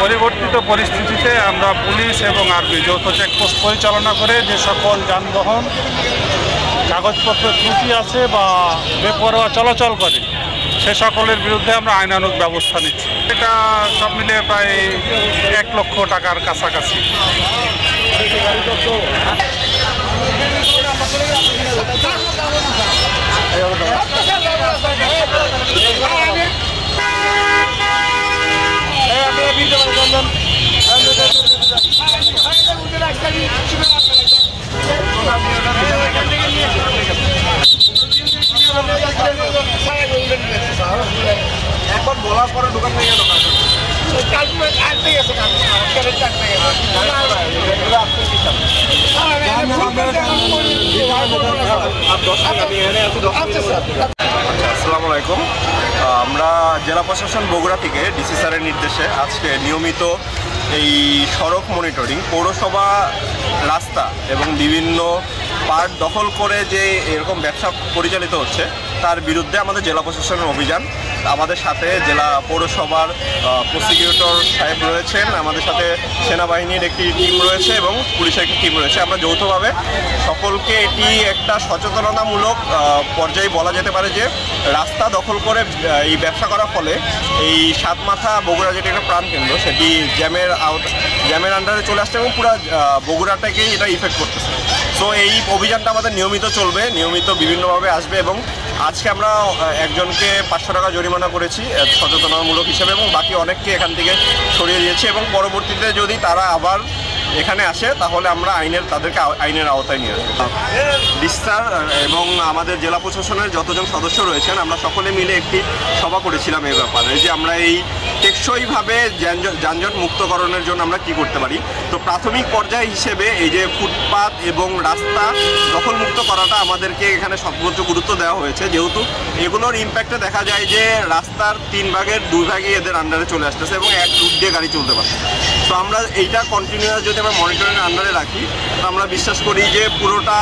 পরিবর্তিত পরিস্থিতিতে আমরা পুলিশ এবং আর্মি যৌথ চেকপোস্ট পরিচালনা করে যে সকল যানবাহন কাগজপত্রের ত্রুটি আছে বা বেপরোয়া চলাচল করে সে সকলের বিরুদ্ধে আমরা আইনানুগ ব্যবস্থা নিচ্ছি। এটা সব মিলিয়ে প্রায় 1 লক্ষ টাকার কাছাকাছি। একবার বলার পরে দোকান থেকে আসসালামু আলাইকুম। আমরা জেলা প্রশাসন বগুড়া থেকে ডিসি স্যারের নির্দেশে আজকে নিয়মিত এই সড়ক মনিটরিং, পৌরসভা রাস্তা এবং বিভিন্ন পার্ক দখল করে যে এরকম ব্যবসা পরিচালিত হচ্ছে তার বিরুদ্ধে আমাদের জেলা প্রশাসনের অভিযান। আমাদের সাথে জেলা পৌরসভার প্রসিকিউটর সাহেব রয়েছেন, আমাদের সাথে সেনাবাহিনীর একটি টিম রয়েছে এবং পুলিশের একটি টিম রয়েছে। আমরা যৌথভাবে সকলকে এটি একটা সচেতনতামূলক পর্যায়ে বলা যেতে পারে যে রাস্তা দখল করে এই ব্যবসা করার ফলে এই সাতমাথা বগুড়া যেটি একটা প্রাণকেন্দ্র সেটি জ্যামের আন্ডারে চলে আসছে এবং পুরো বগুড়াটাকেই এটা ইফেক্ট করতেছে। সো এই অভিযানটা আমাদের নিয়মিত চলবে, নিয়মিত বিভিন্নভাবে আসবে এবং আজকে আমরা একজনকে 500 টাকা জরিমানা করেছি সচেতনতামূলক হিসেবে এবং বাকি অনেককে এখান থেকে সরিয়ে দিয়েছি এবং পরবর্তীতে যদি তারা আবার এখানে আসে তাহলে আমরা তাদেরকে আইনের আওতায় নিয়ে আসবো। ডিস্টার এবং আমাদের জেলা প্রশাসনের যতজন সদস্য রয়েছেন আমরা সকলে মিলে একটি সভা করেছিলাম এই ব্যাপারে যে আমরা এই টেকসইভাবে যানজট মুক্তকরণের জন্য আমরা কি করতে পারি। তো প্রাথমিক পর্যায় হিসেবে এই যে ফুটপাত এবং রাস্তা দখলমুক্ত করাটা আমাদেরকে এখানে সর্বোচ্চ গুরুত্ব দেওয়া হয়েছে, যেহেতু এগুলোর ইম্প্যাক্টে দেখা যায় যে রাস্তার 3 ভাগের 2 ভাগই এদের আন্ডারে চলে আসতেছে এবং এক রুট দিয়ে গাড়ি চলতে পারছে। তো আমরা এইটা কন্টিনিউয়াস যদি আমরা মনিটরিংয়ের আন্ডারে রাখি তো আমরা বিশ্বাস করি যে পুরোটা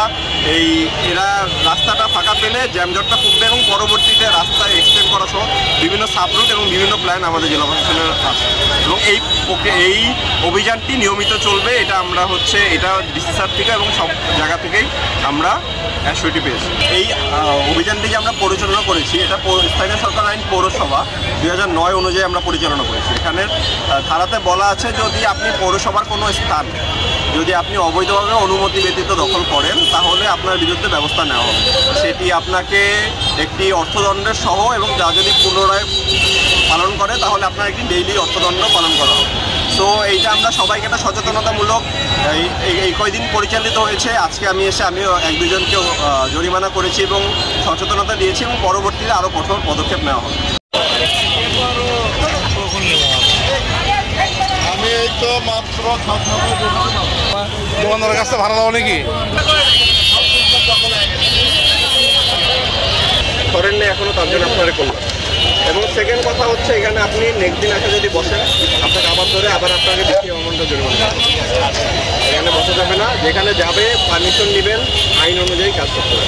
এরা রাস্তাটা ফাঁকা পেলে জ্যামজটটা কমবে এবং পরবর্তীতে রাস্তা এক্সটেন্ড করা সহ বিভিন্ন সাবরুট এবং বিভিন্ন প্ল্যান আমাদের জেলা প্রশাসনের আছে এবং এই অভিযানটি নিয়মিত চলবে। এটা আমরা এটা ডিসি স্যার থেকে এবং সব জায়গা থেকেই আমরা অ্যাসিউরিটি পেয়েছি। এই অভিযানটি যে আমরা পরিচালনা করেছি এটা স্থানীয় সরকার আইন পৌরসভা 2009 অনুযায়ী আমরা পরিচালনা করেছি। এখানে ধারাতে বলা আছে যদি আপনি পৌরসভার কোনো স্থান যদি আপনি অবৈধভাবে অনুমতি ব্যতীত দখল করেন তাহলে আপনার বিরুদ্ধে ব্যবস্থা নেওয়া হবে। সেটি আপনাকে একটি অর্থদণ্ডের সহ এবং যা যদি পুনরায় পালন করে তাহলে আপনার একটি ডেইলি অর্থদণ্ড পালন করা হবে। তো এইটা আমরা সবাইকে একটা সচেতনতামূলক এই কয়দিন পরিচালিত হয়েছে। আজকে আমিও 1-2 জনকেও জরিমানা করেছি এবং সচেতনতা দিয়েছি এবং পরবর্তীতে আরও কঠোর পদক্ষেপ নেওয়া হবে। আমি এই তো মাত্র দোকানদারের কাছে ভাড়া দাও নাকি করেন না এখনও, তার জন্য আপনারা করলাম। এবং সেকেন্ড কথা হচ্ছে এখানে আপনি নেক্সট দিন এসে যদি বসেন আপনাকে আবার আপনাকে বেশি অ্যামাউন্টে জরিমানা এখানে বসা যাবে না। যেখানে যাবে পারমিশন নেবেন, আইন অনুযায়ী কাজ করতে হবে।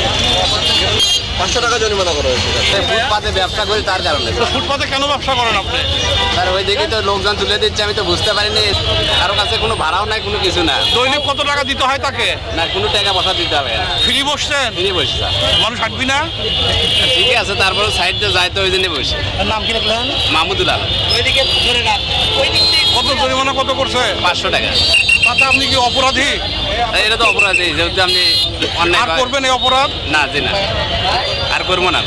500 টাকা জরিমানা করা হয়েছে। ফুটপাতে ব্যবসা করি তার কারণে। ফুটপাতে কেন ব্যবসা করেন আপনি? আর ওই দিকে তো লোকজন তুলে দিচ্ছে, আমি তো বুঝতে পারিনি। কারো কাছে কোনো ভাড়াও নাই, কোনো কিছু না। দৈনিক কত টাকা দিতে হয় তাকে? না, কোনো টাকা বসা দিতে হবে না। ফ্রি বসছেন? ফ্রি বসছে। মানুষ হাঁটবি না? ঠিকই আছে, তারপরে সাইড দিয়ে যাই তো ওই জন্যই বসে। নাম কি রাখলেন? মাহমুদুল আলম। কত জরিমানা কত করছে? 500 টাকা। তাতে আপনি কি অপরাধী? এটা তো অপরাধী, যেহেতু আপনি অন্যায় করবেন এই অপরাধ? না, জি না, আর করবো না।